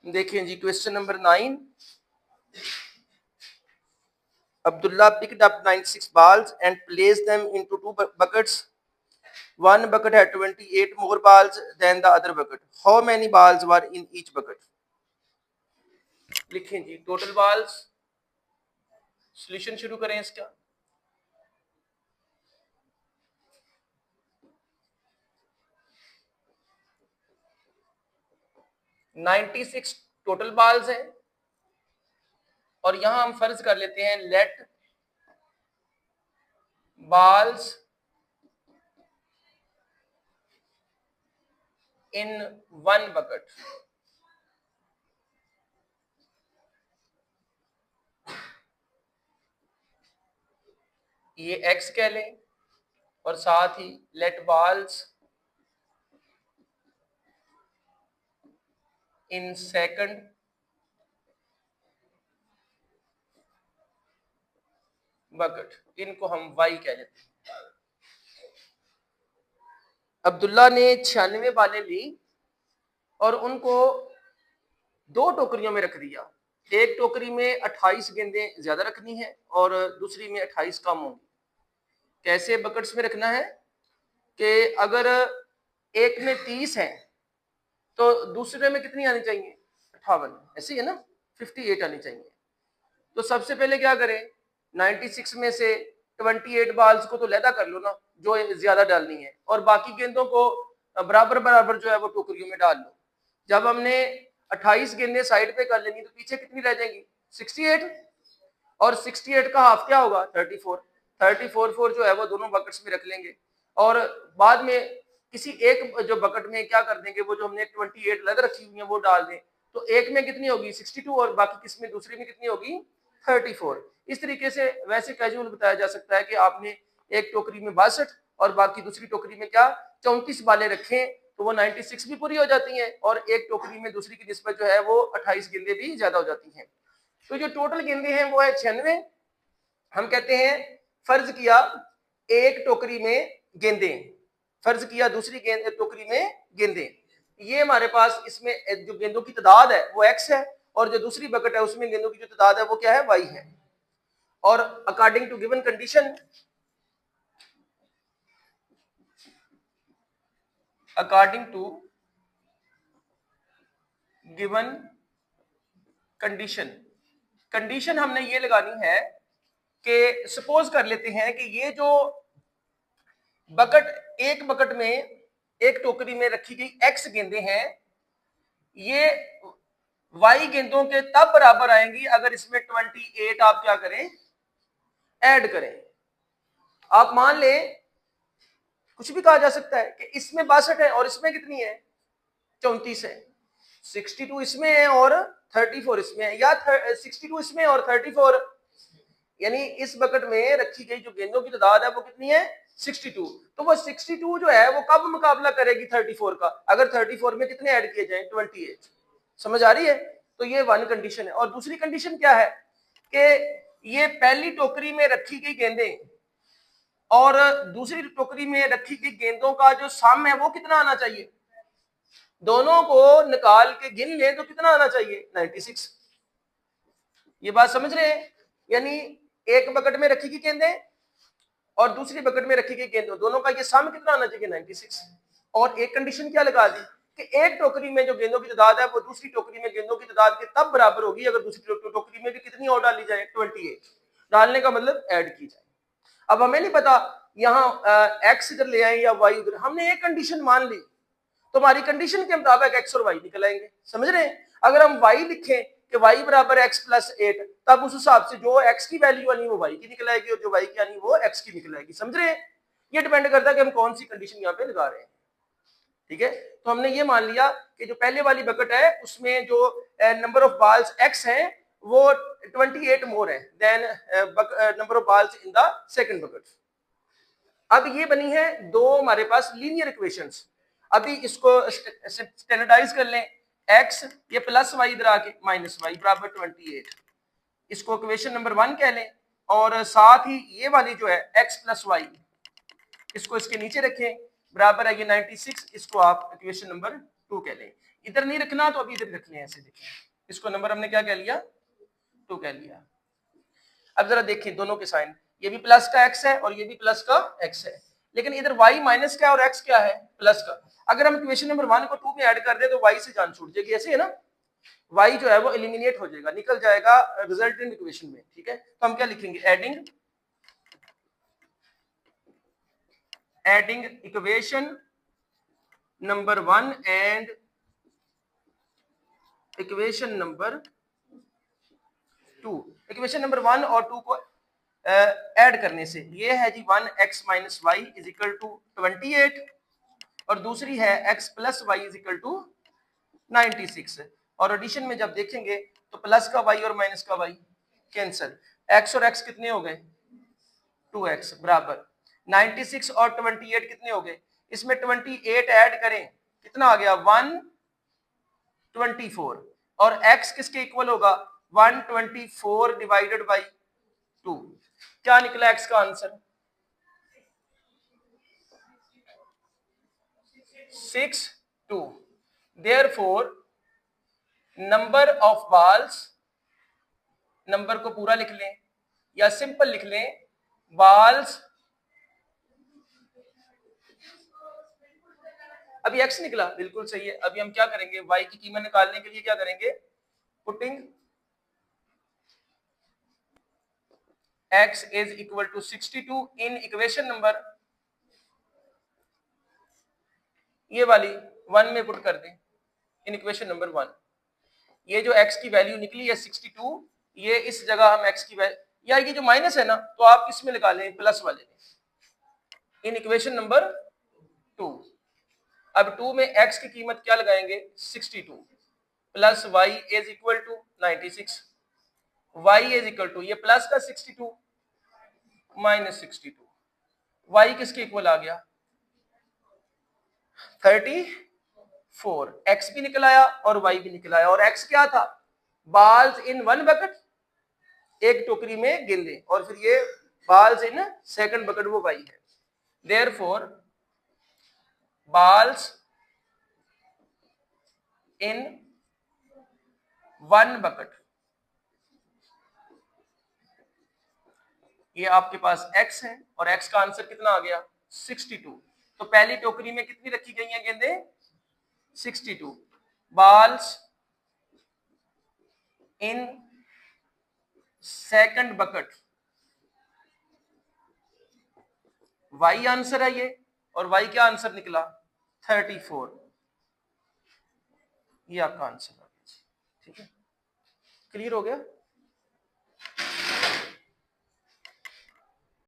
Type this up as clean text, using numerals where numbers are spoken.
देखिए जी, question number 9। Abdullah picked up 96 balls and placed them into two buckets. One bucket had 28 more balls than the other bucket. How many balls were in each bucket? लिखें जी total balls। Solution शुरू करें इसका। Ninety six total balls है और यहां हम फर्ज कर लेते हैं late balls in one bucket। ये x कह लें और साथ ही let balls in second bucket, इनको हम y कह लेते हैं। अब्दुल्ला ने 96 बालें ली और उनको दो टोकरियों में रख दिया। एक टोकरी में 28 गेंदें ज्यादा रखनी है और दूसरी में 28 कम होंगी। कैसे बकेट्स में रखना है कि अगर एक में 30 है तो दूसरे में कितनी आनी चाहिए? 58। ऐसे है ना, 58 आनी चाहिए। तो सबसे पहले क्या करें, 96 में से 28 बाल्स को तो लैदा कर लो ना, जो ज्यादा डालनी है, और बाकी गेंदों को बराबर बराबर जो है वो टोकरियों में डाल लो। जब हमने 28 गेंदें साइड पे कर लेंगी तो पीछे कितनी रह जाएंगी? 68। और 68 का हाफ क्या होगा? 34। 34 जो है वो दोनों बकेट्स में रख लेंगे और बाद में किसी एक जो बकेट में क्या कर देंगे, वो जो हमने 28 लग रखी हुई है वो डाल दें। तो एक में कितनी होगी? 62 और बाकी किस में, दूसरी में कितनी होगी? 34। इस तरीके से वैसे कैजुअल बताया जा सकता है कि आपने एक टोकरी में 62 और बाकी दूसरी टोकरी में क्या 34 बालें रखें तो वो 96 भी पूरी हो जाती हैं और एक टोकरी में दूसरी की निस्बत जो है वो 28 गेंदें भी ज्यादा हो जाती हैं। तो जो टोटल गेंदें हैं वो है 96। हम कहते हैं फर्ज किया एक टोकरी में गेंदें, फर्ज किया दूसरी टोकरी में गेंदें। ये हमारे पास इसमें जो गेंदों की तादाद है वो x है और जो दूसरी बकेट है उसमें गेंदों की जो तादाद है वो क्या है? y है। और according to given condition, according to given condition, condition हमने ये लगानी है कि सपोज कर लेते हैं कि ये जो बकेट, एक बकेट में एक टोकरी में रखी गई x गेंदें हैं, ये y गेंदों के तब बराबर आएंगी अगर इसमें 28 आप क्या करें? ऐड करें। आप मान लें कुछ भी कहा जा सकता है कि इसमें 62 है और इसमें कितनी है? 34 है। 62 इसमें है और 34 इसमें है, या 62 इसमें और 34, यानी इस बकेट में रखी गई जो गेंदों की तादाद है वो कितनी है? 62। तो वो 62 जो है वो कब मुकाबला करेगी 34 का? अगर 34 में कितने ऐड किए जाएं? 28। समझ आ रही है? तो ये वन कंडीशन है। और दूसरी कंडीशन क्या है कि ये पहली टोकरी में रखी गई गेंदें और दूसरी टोकरी में रखी गई गेंदों का जो सम है वो कितना आना चाहिए? दोनों को निकाल के गिन ले तो कितना आना चाहिए? 96। ये बात समझ रहे हैं? यानी एक बकेट में रखी गई गेंदें और दूसरी बकेट में रखी गई गेंदों, दोनों का ये सम कितना आना चाहिए? 96। और एक कंडीशन क्या लगा दी कि एक टोकरी में जो गेंदों की तादाद है वो दूसरी टोकरी में गेंदों की तादाद के तब बराबर होगी अगर दूसरी टोकरी में भी कितनी और डाली जाए? 28। डालने का मतलब ऐड की जाए। अब हमें नहीं पता यहाँ एक्स इधर ले आए या वाई उधर, हमने एक कंडीशन मान ली तो हमारी कंडीशन के मुताबिक एक्स और वाई निकल आएंगे। समझ रहे हैं? अगर हम वाई लिखें कि y बराबर x प्लस 8, तब उस हिसाब से जो x की वैल्यू आनी वो y की निकल आएगी और जो y की आनी वो x की निकल आएगी। समझ रहे हैं? ये डिपेंड करता है कि हम कौन सी कंडीशन यहाँ पे लगा रहे हैं। ठीक है, तो हमने ये मान लिया कि जो पहले वाली बकेट है उसमें जो नंबर ऑफ बाल्स x है वो 28 मोर है then number of balls in the second bucket. अब ये बनी है दो हमारे पास लीनियर इक्वेशंस। अभी इसको स्टैंडर्डाइज कर लें। x ये प्लस वाई इधर आके माइनस वाई बराबर 28, इसको इक्वेशन नंबर 1 कह लें। और साथ ही ये वाली जो है x प्लस वाई, इसको इसके नीचे रखें, बराबर है ये 96, इसको आप इक्वेशन नंबर 2 कह लें। इधर नहीं रखना तो अभी इधर रख लें, ऐसे देखें, इसको नंबर हमने क्या कह लिया, 2 कह लिया। अब जरा देखें दोनों के साइन, ये भी प्लस का x है और ये भी प्लस का x है, लेकिन इधर y माइनस का और x क्या है, प्लस का। अगर हम इक्वेशन नंबर 1 को 2 में ऐड कर दें तो y से जान छूट जाएगी, ऐसे है ना, y जो है वो एलिमिनेट हो जाएगा, निकल जाएगा रिजल्टेंट इक्वेशन में, ठीक है। तो हम क्या लिखेंगे, adding equation number 1 and equation number 2। Equation number 1 और 2 को ऐड करने से ये है जी 1x minus y is equal to 28 और दूसरी है x plus y is equal to 96। और एडिशन में जब देखेंगे तो प्लस का y और माइनस का y कैंसिल, x और x कितने हो गए, 2x बराबर 96 और 28 कितने हो गए, इसमें 28 ऐड करें कितना आ गया 124 और x किसके इक्वल होगा 124 डिवाइडेड बाई 2, क्या निकला x का answer 62। Therefore number of balls, number को पूरा लिख लें या सिंपल लिख लें, बॉल्स, अभी x निकला बिल्कुल सही है। अभी हम क्या करेंगे, y की कीमत निकालने के लिए क्या करेंगे, putting x is equal to 62 in equation number, ये वाली 1 में पुट कर दें इन इक्वेशन नंबर 1। ये जो x की वैल्यू निकली है 62, ये इस जगह हम x की वैल्यू, या ये जो माइनस है ना तो आप इसमें लगा लें प्लस वाले में इन इक्वेशन नंबर 2। अब 2 में x की कीमत क्या लगाएंगे 62 plus y is equal to 96, y is equal to ये प्लस का 62 माइनस 62, y किसके इक्वल आ गया 34, x भी निकल आया और y भी निकल आया। और x क्या था, बाल्स इन वन बकेट, एक टोकरी में गेंदे, और फिर ये बाल्स इन सेकंड बकेट वो y है। देयरफॉर बाल्स इन वन बकेट, ये आपके पास x है और x का आंसर कितना आ गया 62। तो पहली टोकरी में कितनी रखी गई हैं गेंदे 62, balls in second bucket, y answer है ये, और y क्या आंसर निकला 34, ये आपका आंसर आ गया। ठीक है, क्लियर हो गया।